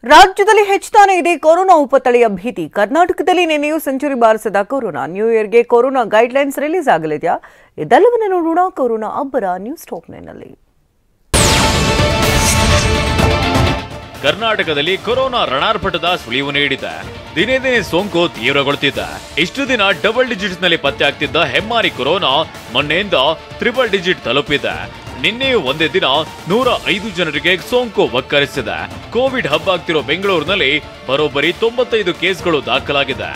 ರಾಜ್ಯದಲ್ಲಿ ಹೆಚ್ಚುತ್ತಾನೆ ಇದೆ ಕೊರೋನಾ ಉಪತಳಿಯ ಭೀತಿ. ಕರ್ನಾಟಕದಲ್ಲಿ ನಿನ್ನೆಯೂ ಸೆಂಚುರಿ ಬಾರಿಸಿದ ಕೊರೋನಾ. ನ್ಯೂ ಇಯರ್ಗೆ ಕೊರೋನಾ ಗೈಡ್ಲೈನ್ಸ್ ರಿಲೀಸ್ ಆಗಲಿದೆಯಾ? ಇದೆಲ್ಲವನ್ನೂ ನೋಡೋಣ ಕೊರೋನಾ ಅಬ್ಬರ ನ್ಯೂಸ್ ಟಾಪ್ 9ನಲ್ಲಿ. ಕರ್ನಾಟಕದಲ್ಲಿ ಕೊರೋನಾ ರಣಾರ್ಭಟದ ಸುಳಿವು ನೀಡಿದೆ. ದಿನೇ ದಿನೇ ಸೋಂಕು ತೀವ್ರಗೊಳ್ಳುತ್ತಿದೆ. ಇಷ್ಟು ದಿನ ಡಬಲ್ ಡಿಜಿಟ್ಸ್ ನಲ್ಲಿ ಪತ್ತೆ ಆಗ್ತಿದ್ದ ಹೆಮ್ಮಾರಿ ಕೊರೋನಾ ಮೊನ್ನೆಯಿಂದ ಟ್ರಿಪಲ್ ಡಿಜಿಟ್ ತಲುಪಿದೆ. ನಿನ್ನೆಯೂ ಒಂದೇ ದಿನ 105 ಜನರಿಗೆ ಸೋಂಕು ಒಕ್ಕರಿಸಿದೆ. ಕೋವಿಡ್ ಹಬ್ಬ ಆಗ್ತಿರೋ ಬೆಂಗಳೂರಿನಲ್ಲಿ ಬರೋಬ್ಬರಿ 95 ಕೇಸ್ಗಳು ದಾಖಲಾಗಿದೆ.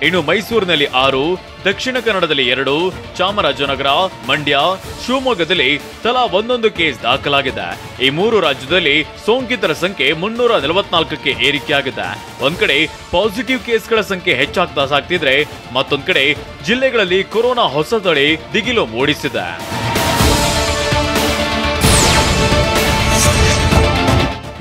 ಇನ್ನು ಮೈಸೂರಿನಲ್ಲಿ 6, ದಕ್ಷಿಣ ಕನ್ನಡದಲ್ಲಿ 2, ಚಾಮರಾಜನಗರ, ಮಂಡ್ಯ, ಶಿವಮೊಗ್ಗದಲ್ಲಿ ತಲಾ 1 ಕೇಸ್ ದಾಖಲಾಗಿದೆ. ಈ 3 ರಾಜ್ಯದಲ್ಲಿ ಸೋಂಕಿತರ ಸಂಖ್ಯೆ 344ಕ್ಕೆ ಏರಿಕೆಯಾಗಿದೆ. ಒಂದ್ ಕಡೆ ಪಾಸಿಟಿವ್ ಕೇಸ್ಗಳ ಸಂಖ್ಯೆ ಹೆಚ್ಚಾಗ್ತಾ ಸಾಗ್ತಿದ್ರೆ, ಮತ್ತೊಂದ್ ಕಡೆ ಜಿಲ್ಲೆಗಳಲ್ಲಿ ಕೊರೋನಾ ಹೊಸ ತಳಿ ದಿಗಿಲು ಮೂಡಿಸಿದೆ.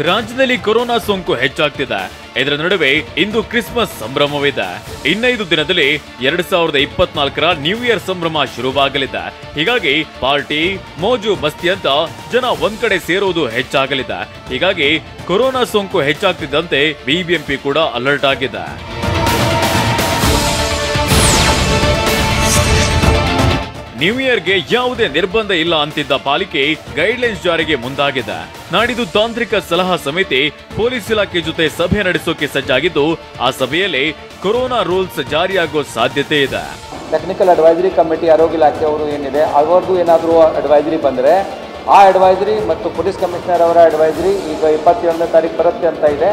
ರಾಜ್ಯದಲ್ಲಿ ಕೊರೋನಾ ಸೋಂಕು ಹೆಚ್ಚಾಗ್ತಿದೆ. ಇದರ ನಡುವೆ ಇಂದು ಕ್ರಿಸ್ಮಸ್ ಸಂಭ್ರಮವಿದೆ. 5 ದಿನದಲ್ಲಿ 2024ರ ನ್ಯೂ ಇಯರ್ ಸಂಭ್ರಮ ಶುರುವಾಗಲಿದೆ. ಹೀಗಾಗಿ ಪಾರ್ಟಿ, ಮೋಜು ಮಸ್ತಿ ಅಂತ ಜನ ಒಂದ್ ಕಡೆ ಸೇರೋದು ಹೆಚ್ಚಾಗಲಿದೆ. ಹೀಗಾಗಿ ಕೊರೋನಾ ಸೋಂಕು ಹೆಚ್ಚಾಗ್ತಿದ್ದಂತೆ ಬಿಬಿಎಂಪಿ ಕೂಡ ಅಲರ್ಟ್ ಆಗಿದೆ. ನ್ಯೂ ಇಯರ್ಗೆ ಯಾವುದೇ ನಿರ್ಬಂಧ ಇಲ್ಲ ಅಂತಿದ್ದ ಪಾಲಿಕೆ ಗೈಡ್ಲೈನ್ಸ್ ಜಾರಿಗೆ ಮುಂದಾಗಿದೆ. ನಾಡಿದ್ದು ತಾಂತ್ರಿಕ ಸಲಹಾ ಸಮಿತಿ ಪೊಲೀಸ್ ಇಲಾಖೆ ಜೊತೆ ಸಭೆ ನಡೆಸೋಕೆ ಸಜ್ಜಾಗಿದ್ದು, ಆ ಸಭೆಯಲ್ಲಿ ಕೊರೋನಾ ರೂಲ್ಸ್ ಜಾರಿಯಾಗೋ ಸಾಧ್ಯತೆ ಇದೆ. ಟೆಕ್ನಿಕಲ್ ಅಡ್ವೈಸರಿ ಕಮಿಟಿ ಆರೋಗ್ಯ ಇಲಾಖೆ ಅವರು ಏನಿದೆ ಅವರದ್ದು ಏನಾದರೂ ಅಡ್ವೈಸರಿ ಬಂದರೆ ಆ ಅಡ್ವೈಸರಿ ಮತ್ತು ಪೊಲೀಸ್ ಕಮಿಷನರ್ ಅವರ ಅಡ್ವೈಸರಿ ಈಗ 27ನೇ ತಾರೀಕು ಬರುತ್ತೆ ಅಂತ ಇದೆ.